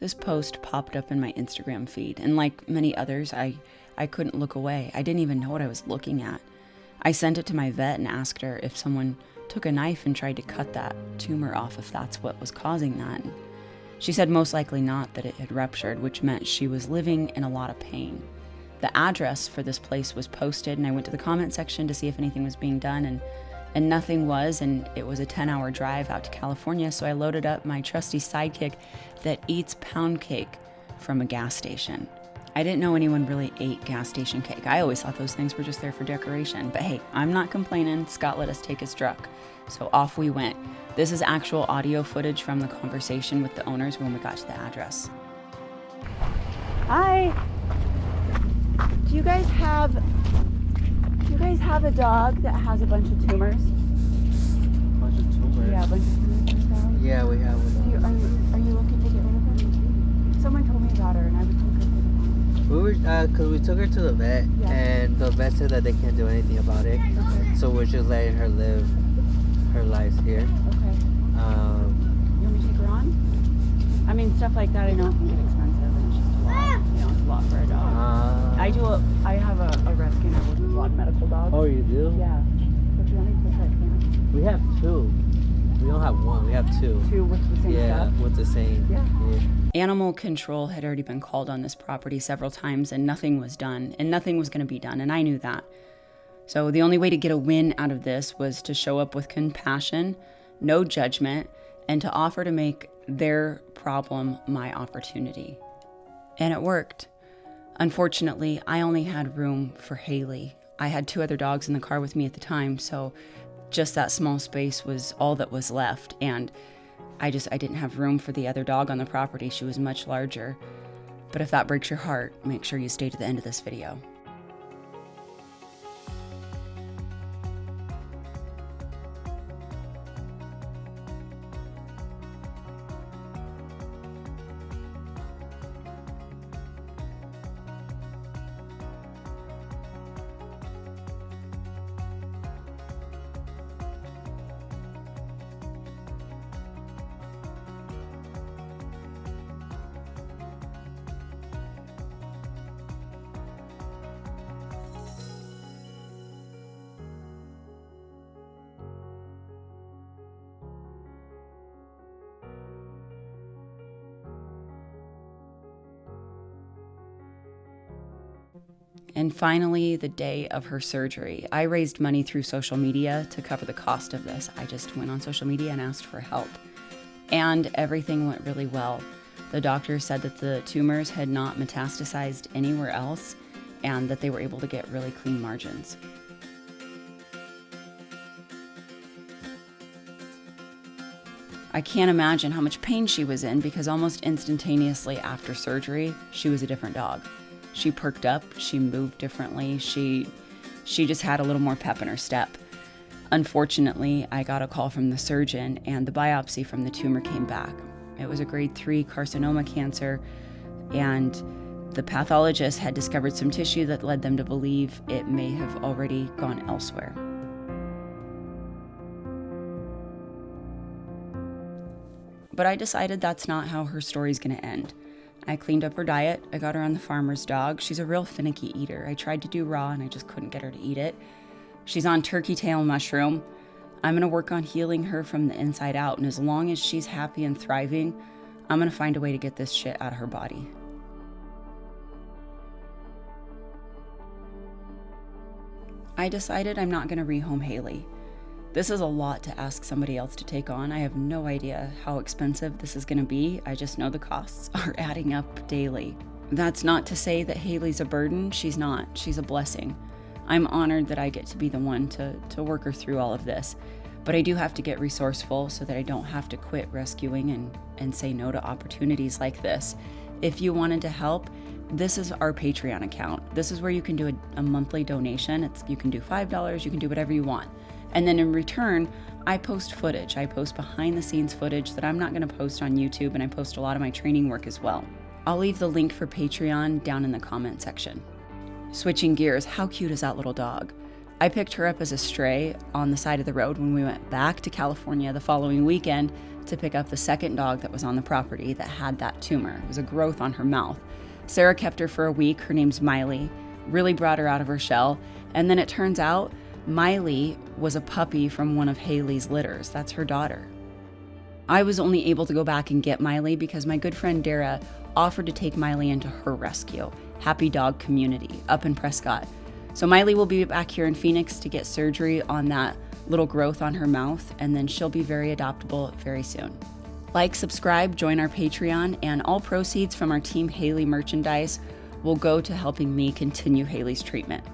This post popped up in my Instagram feed, and like many others, I couldn't look away. I didn't even know what I was looking at. I sent it to my vet and asked her if someone took a knife and tried to cut that tumor off, if that's what was causing that. And she said most likely not, that it had ruptured, which meant she was living in a lot of pain. The address for this place was posted, and I went to the comment section to see if anything was being done, and nothing was, and it was a 10-hour drive out to California, so I loaded up my trusty sidekick that eats pound cake from a gas station. I didn't know anyone really ate gas station cake. I always thought those things were just there for decoration, but hey, I'm not complaining. Scott let us take his truck, so off we went. This is actual audio footage from the conversation with the owners when we got to the address. Hi! Do you guys have a dog that has a bunch of tumors? Bunch of tumors? Yeah, a bunch of tumors. Yeah, we have one. Are you looking to get rid of her? Someone told me about her, and I was thinking. We were, cause we took her to the vet, Yeah. and the vet said that they can't do anything about it. Okay. So we're just letting her live her life here. Okay. You want me to take her on? I mean, stuff like that I know can get expensive, and it's just a lot. You know, it's a lot for a dog. I have a rescue, and I work with a lot of medical dogs. Oh, you do? Yeah. So if you want me to take her, I can. We have two. We don't have one. We have two. Two with the same stuff? Yeah, with the same. Yeah. Animal control had already been called on this property several times, and nothing was done, and nothing was going to be done, and I knew that. So the only way to get a win out of this was to show up with compassion, no judgment, and to offer to make their problem my opportunity. And it worked. Unfortunately, I only had room for Hailey. I had two other dogs in the car with me at the time, so just that small space was all that was left, and I didn't have room for the other dog on the property. She was much larger. But if that breaks your heart, make sure you stay to the end of this video. And finally, the day of her surgery. I raised money through social media to cover the cost of this. I just went on social media and asked for help. And everything went really well. The doctor said that the tumors had not metastasized anywhere else and that they were able to get really clean margins. I can't imagine how much pain she was in, because almost instantaneously after surgery, she was a different dog. She perked up, she moved differently, she just had a little more pep in her step. Unfortunately, I got a call from the surgeon, and the biopsy from the tumor came back. It was a grade 3 carcinoma cancer, and the pathologist had discovered some tissue that led them to believe it may have already gone elsewhere. But I decided that's not how her story's gonna end. I cleaned up her diet, I got her on the farmer's dog. She's a real finicky eater. I tried to do raw and I just couldn't get her to eat it. She's on turkey tail mushroom. I'm gonna work on healing her from the inside out, and as long as she's happy and thriving, I'm gonna find a way to get this shit out of her body. I decided I'm not gonna rehome Hailey. This is a lot to ask somebody else to take on. I have no idea how expensive this is gonna be. I just know the costs are adding up daily. That's not to say that Hailey's a burden. She's not. She's a blessing. I'm honored that I get to be the one to work her through all of this. But I do have to get resourceful so that I don't have to quit rescuing and say no to opportunities like this. If you wanted to help, this is our Patreon account. This is where you can do a monthly donation. You can do $5, you can do whatever you want. And then in return, I post footage. I post behind the scenes footage that I'm not gonna post on YouTube, and I post a lot of my training work as well. I'll leave the link for Patreon down in the comment section. Switching gears, how cute is that little dog? I picked her up as a stray on the side of the road when we went back to California the following weekend to pick up the second dog that was on the property that had that tumor. It was a growth on her mouth. Sarah kept her for a week. Her name's Miley. Really brought her out of her shell. And then it turns out Miley was a puppy from one of Hailey's litters. That's her daughter. I was only able to go back and get Miley because my good friend Dara offered to take Miley into her rescue, Happy Dog Community, up in Prescott. So Miley will be back here in Phoenix to get surgery on that little growth on her mouth, and then she'll be very adoptable very soon. Like, subscribe, join our Patreon, and all proceeds from our Team Hailey merchandise will go to helping me continue Hailey's treatment.